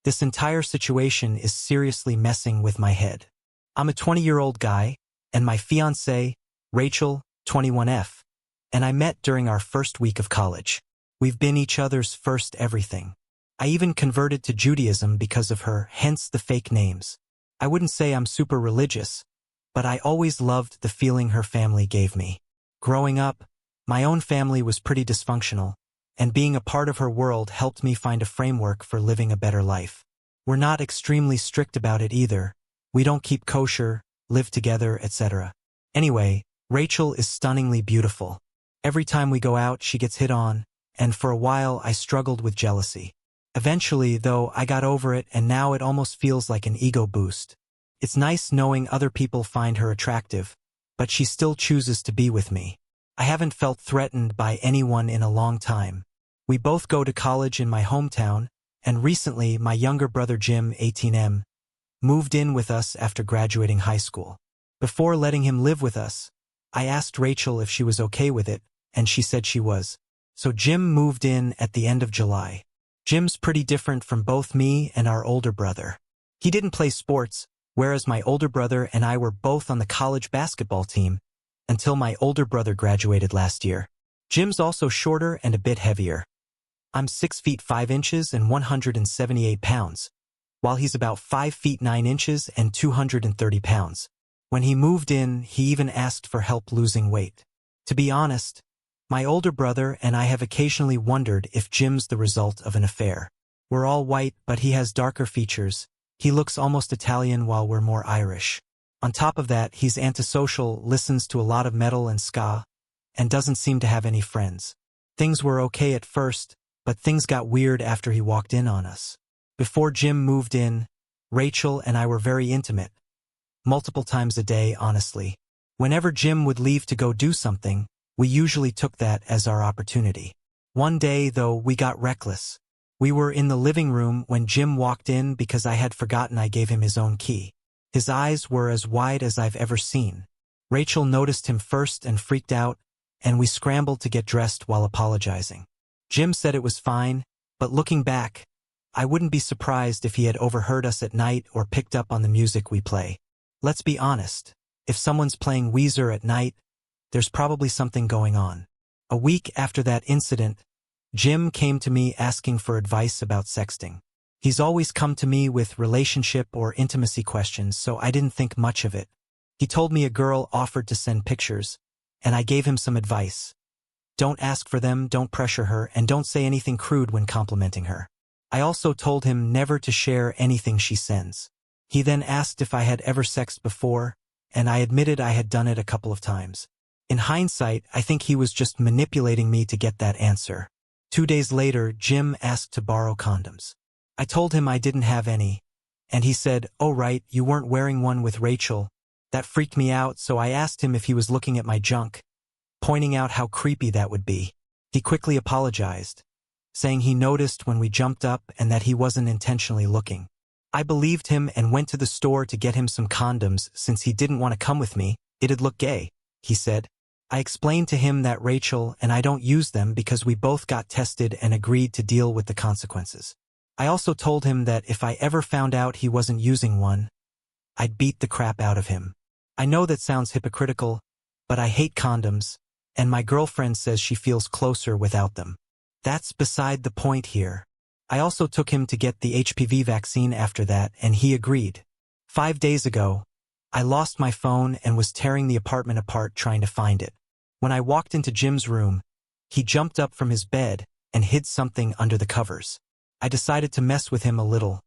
This entire situation is seriously messing with my head. I'm a 20-year-old guy, and my fiancée, Rachel, 21F, and I met during our first week of college. We've been each other's first everything. I even converted to Judaism because of her, hence the fake names. I wouldn't say I'm super religious, but I always loved the feeling her family gave me. Growing up, my own family was pretty dysfunctional, and being a part of her world helped me find a framework for living a better life. We're not extremely strict about it either. We don't keep kosher, live together, etc. Anyway, Rachel is stunningly beautiful. Every time we go out, she gets hit on, and for a while I struggled with jealousy. Eventually, though, I got over it, and now it almost feels like an ego boost. It's nice knowing other people find her attractive, but she still chooses to be with me. I haven't felt threatened by anyone in a long time. We both go to college in my hometown, and recently my younger brother Jim, 18M, moved in with us after graduating high school. Before letting him live with us, I asked Rachel if she was okay with it, and she said she was. So Jim moved in at the end of July. Jim's pretty different from both me and our older brother. He didn't play sports, whereas my older brother and I were both on the college basketball team until my older brother graduated last year. Jim's also shorter and a bit heavier. I'm 6 feet 5 inches and 178 pounds, while he's about 5 feet 9 inches and 230 pounds. When he moved in, he even asked for help losing weight. To be honest, my older brother and I have occasionally wondered if Jim's the result of an affair. We're all white, but he has darker features. He looks almost Italian while we're more Irish. On top of that, he's antisocial, listens to a lot of metal and ska, and doesn't seem to have any friends. Things were okay at first, but things got weird after he walked in on us. Before Jim moved in, Rachel and I were very intimate. Multiple times a day, honestly. Whenever Jim would leave to go do something, we usually took that as our opportunity. One day, though, we got reckless. We were in the living room when Jim walked in because I had forgotten I gave him his own key. His eyes were as wide as I've ever seen. Rachel noticed him first and freaked out, and we scrambled to get dressed while apologizing. Jim said it was fine, but looking back, I wouldn't be surprised if he had overheard us at night or picked up on the music we play. Let's be honest, if someone's playing Weezer at night, there's probably something going on. A week after that incident, Jim came to me asking for advice about sexting. He's always come to me with relationship or intimacy questions, so I didn't think much of it. He told me a girl offered to send pictures, and I gave him some advice. Don't ask for them, don't pressure her, and don't say anything crude when complimenting her. I also told him never to share anything she sends. He then asked if I had ever sexted before, and I admitted I had done it a couple of times. In hindsight, I think he was just manipulating me to get that answer. 2 days later, Jim asked to borrow condoms. I told him I didn't have any, and he said, "Oh right, you weren't wearing one with Rachel." That freaked me out, so I asked him if he was looking at my junk, pointing out how creepy that would be. He quickly apologized, saying he noticed when we jumped up and that he wasn't intentionally looking. I believed him and went to the store to get him some condoms since he didn't want to come with me. It'd look gay, he said. I explained to him that Rachel and I don't use them because we both got tested and agreed to deal with the consequences. I also told him that if I ever found out he wasn't using one, I'd beat the crap out of him. I know that sounds hypocritical, but I hate condoms, and my girlfriend says she feels closer without them. That's beside the point here. I also took him to get the HPV vaccine after that, and he agreed. 5 days ago, I lost my phone and was tearing the apartment apart trying to find it. When I walked into Jim's room, he jumped up from his bed and hid something under the covers. I decided to mess with him a little,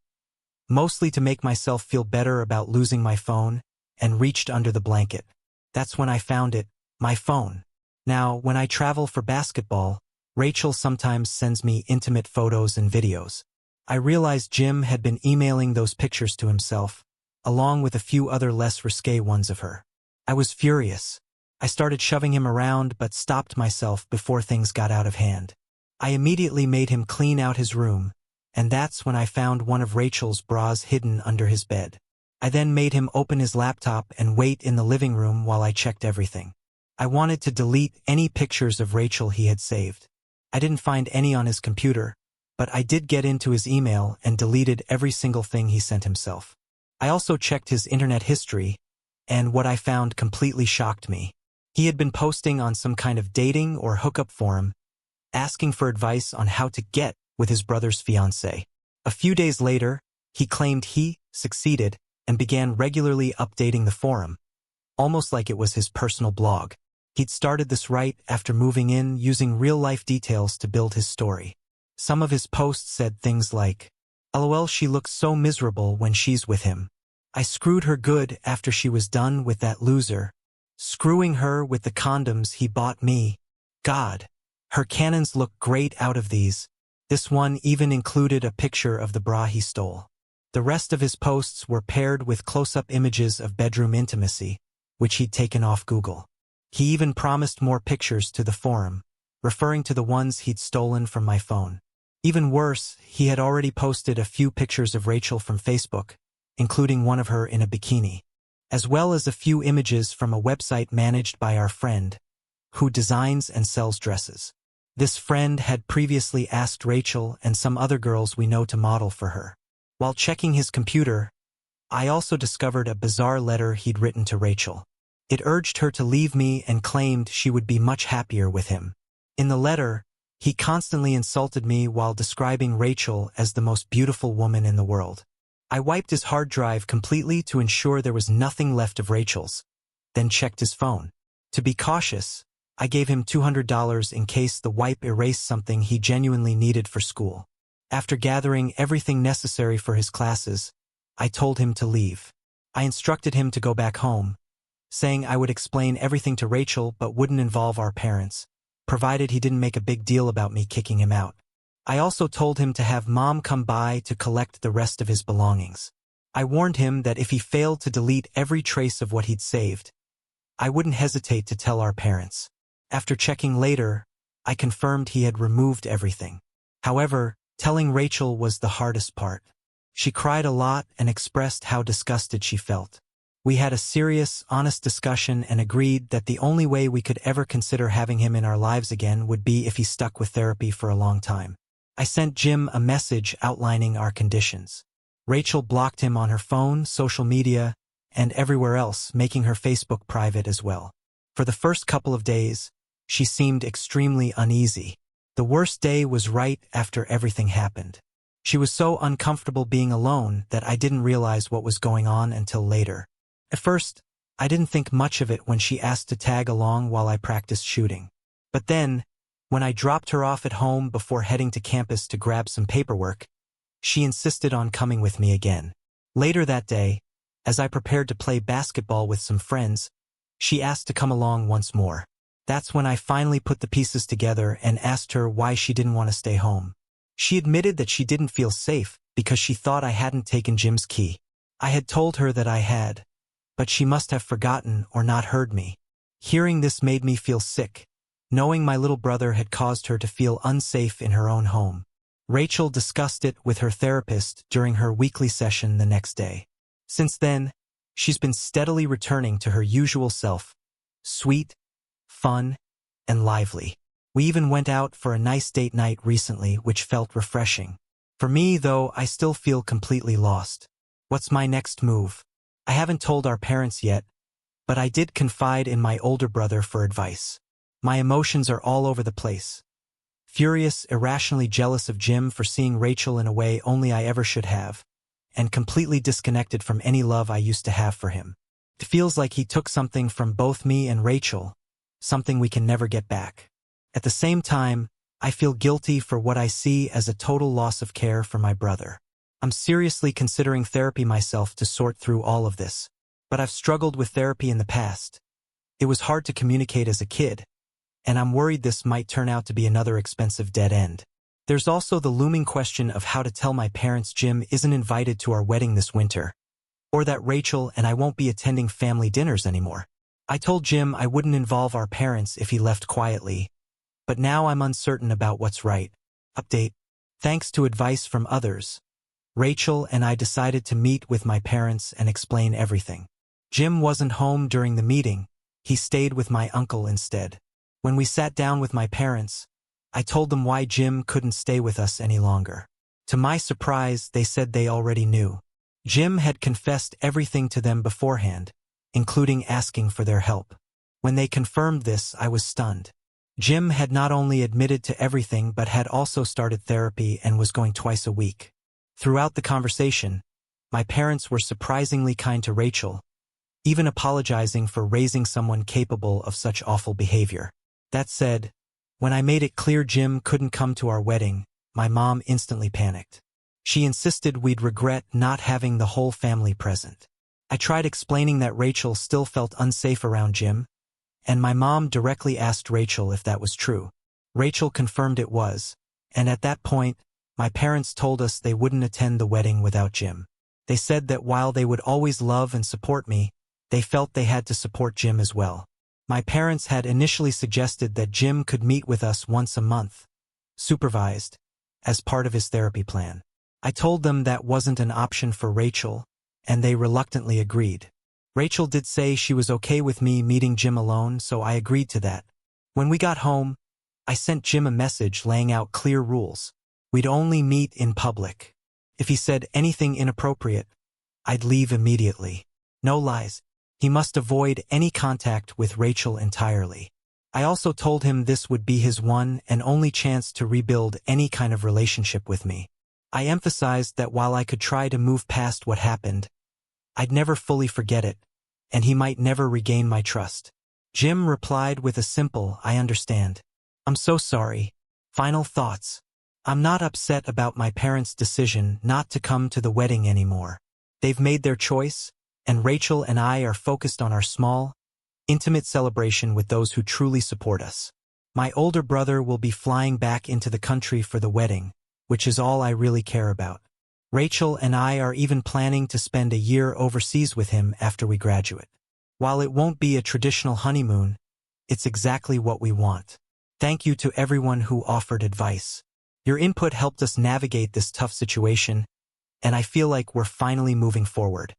mostly to make myself feel better about losing my phone, and reached under the blanket. That's when I found it, my phone. Now, when I travel for basketball, Rachel sometimes sends me intimate photos and videos. I realized Jim had been emailing those pictures to himself, along with a few other less risque ones of her. I was furious. I started shoving him around but stopped myself before things got out of hand. I immediately made him clean out his room, and that's when I found one of Rachel's bras hidden under his bed. I then made him open his laptop and wait in the living room while I checked everything. I wanted to delete any pictures of Rachel he had saved. I didn't find any on his computer, but I did get into his email and deleted every single thing he sent himself. I also checked his internet history, and what I found completely shocked me. He had been posting on some kind of dating or hookup forum, asking for advice on how to get with his brother's fiancée. A few days later, he claimed he succeeded and began regularly updating the forum, almost like it was his personal blog. He'd started this right after moving in, using real-life details to build his story. Some of his posts said things like, "LOL, she looks so miserable when she's with him. I screwed her good after she was done with that loser. Screwing her with the condoms he bought me. God, her cannons look great out of these." This one even included a picture of the bra he stole. The rest of his posts were paired with close-up images of bedroom intimacy, which he'd taken off Google. He even promised more pictures to the forum, referring to the ones he'd stolen from my phone. Even worse, he had already posted a few pictures of Rachel from Facebook, including one of her in a bikini, as well as a few images from a website managed by our friend, who designs and sells dresses. This friend had previously asked Rachel and some other girls we know to model for her. While checking his computer, I also discovered a bizarre letter he'd written to Rachel. It urged her to leave me and claimed she would be much happier with him. In the letter, he constantly insulted me while describing Rachel as the most beautiful woman in the world. I wiped his hard drive completely to ensure there was nothing left of Rachel's, then checked his phone. To be cautious, I gave him $200 in case the wipe erased something he genuinely needed for school. After gathering everything necessary for his classes, I told him to leave. I instructed him to go back home, saying I would explain everything to Rachel but wouldn't involve our parents, provided he didn't make a big deal about me kicking him out. I also told him to have Mom come by to collect the rest of his belongings. I warned him that if he failed to delete every trace of what he'd saved, I wouldn't hesitate to tell our parents. After checking later, I confirmed he had removed everything. However, telling Rachel was the hardest part. She cried a lot and expressed how disgusted she felt. We had a serious, honest discussion and agreed that the only way we could ever consider having him in our lives again would be if he stuck with therapy for a long time. I sent Jim a message outlining our conditions. Rachel blocked him on her phone, social media, and everywhere else, making her Facebook private as well. For the first couple of days, she seemed extremely uneasy. The worst day was right after everything happened. She was so uncomfortable being alone that I didn't realize what was going on until later. At first, I didn't think much of it when she asked to tag along while I practiced shooting. But then, when I dropped her off at home before heading to campus to grab some paperwork, she insisted on coming with me again. Later that day, as I prepared to play basketball with some friends, she asked to come along once more. That's when I finally put the pieces together and asked her why she didn't want to stay home. She admitted that she didn't feel safe because she thought I hadn't taken Jim's key. I had told her that I had, but she must have forgotten or not heard me. Hearing this made me feel sick, knowing my little brother had caused her to feel unsafe in her own home. Rachel discussed it with her therapist during her weekly session the next day. Since then, she's been steadily returning to her usual self, sweet, fun, and lively. We even went out for a nice date night recently, which felt refreshing. For me, though, I still feel completely lost. What's my next move? I haven't told our parents yet, but I did confide in my older brother for advice. My emotions are all over the place. Furious, irrationally jealous of Jim for seeing Rachel in a way only I ever should have, and completely disconnected from any love I used to have for him. It feels like he took something from both me and Rachel, something we can never get back. At the same time, I feel guilty for what I see as a total loss of care for my brother. I'm seriously considering therapy myself to sort through all of this. But I've struggled with therapy in the past. It was hard to communicate as a kid, and I'm worried this might turn out to be another expensive dead end. There's also the looming question of how to tell my parents Jim isn't invited to our wedding this winter, or that Rachel and I won't be attending family dinners anymore. I told Jim I wouldn't involve our parents if he left quietly, but now I'm uncertain about what's right. Update. Thanks to advice from others, Rachel and I decided to meet with my parents and explain everything. Jim wasn't home during the meeting. He stayed with my uncle instead. When we sat down with my parents, I told them why Jim couldn't stay with us any longer. To my surprise, they said they already knew. Jim had confessed everything to them beforehand, including asking for their help. When they confirmed this, I was stunned. Jim had not only admitted to everything but had also started therapy and was going twice a week. Throughout the conversation, my parents were surprisingly kind to Rachel, even apologizing for raising someone capable of such awful behavior. That said, when I made it clear Jim couldn't come to our wedding, my mom instantly panicked. She insisted we'd regret not having the whole family present. I tried explaining that Rachel still felt unsafe around Jim, and my mom directly asked Rachel if that was true. Rachel confirmed it was, and at that point, my parents told us they wouldn't attend the wedding without Jim. They said that while they would always love and support me, they felt they had to support Jim as well. My parents had initially suggested that Jim could meet with us once a month, supervised, as part of his therapy plan. I told them that wasn't an option for Rachel, and they reluctantly agreed. Rachel did say she was okay with me meeting Jim alone, so I agreed to that. When we got home, I sent Jim a message laying out clear rules. We'd only meet in public. If he said anything inappropriate, I'd leave immediately. No lies. He must avoid any contact with Rachel entirely. I also told him this would be his one and only chance to rebuild any kind of relationship with me. I emphasized that while I could try to move past what happened, I'd never fully forget it, and he might never regain my trust. Jim replied with a simple, "I understand. I'm so sorry." Final thoughts. I'm not upset about my parents' decision not to come to the wedding anymore. They've made their choice, and Rachel and I are focused on our small, intimate celebration with those who truly support us. My older brother will be flying back into the country for the wedding, which is all I really care about. Rachel and I are even planning to spend a year overseas with him after we graduate. While it won't be a traditional honeymoon, it's exactly what we want. Thank you to everyone who offered advice. Your input helped us navigate this tough situation, and I feel like we're finally moving forward.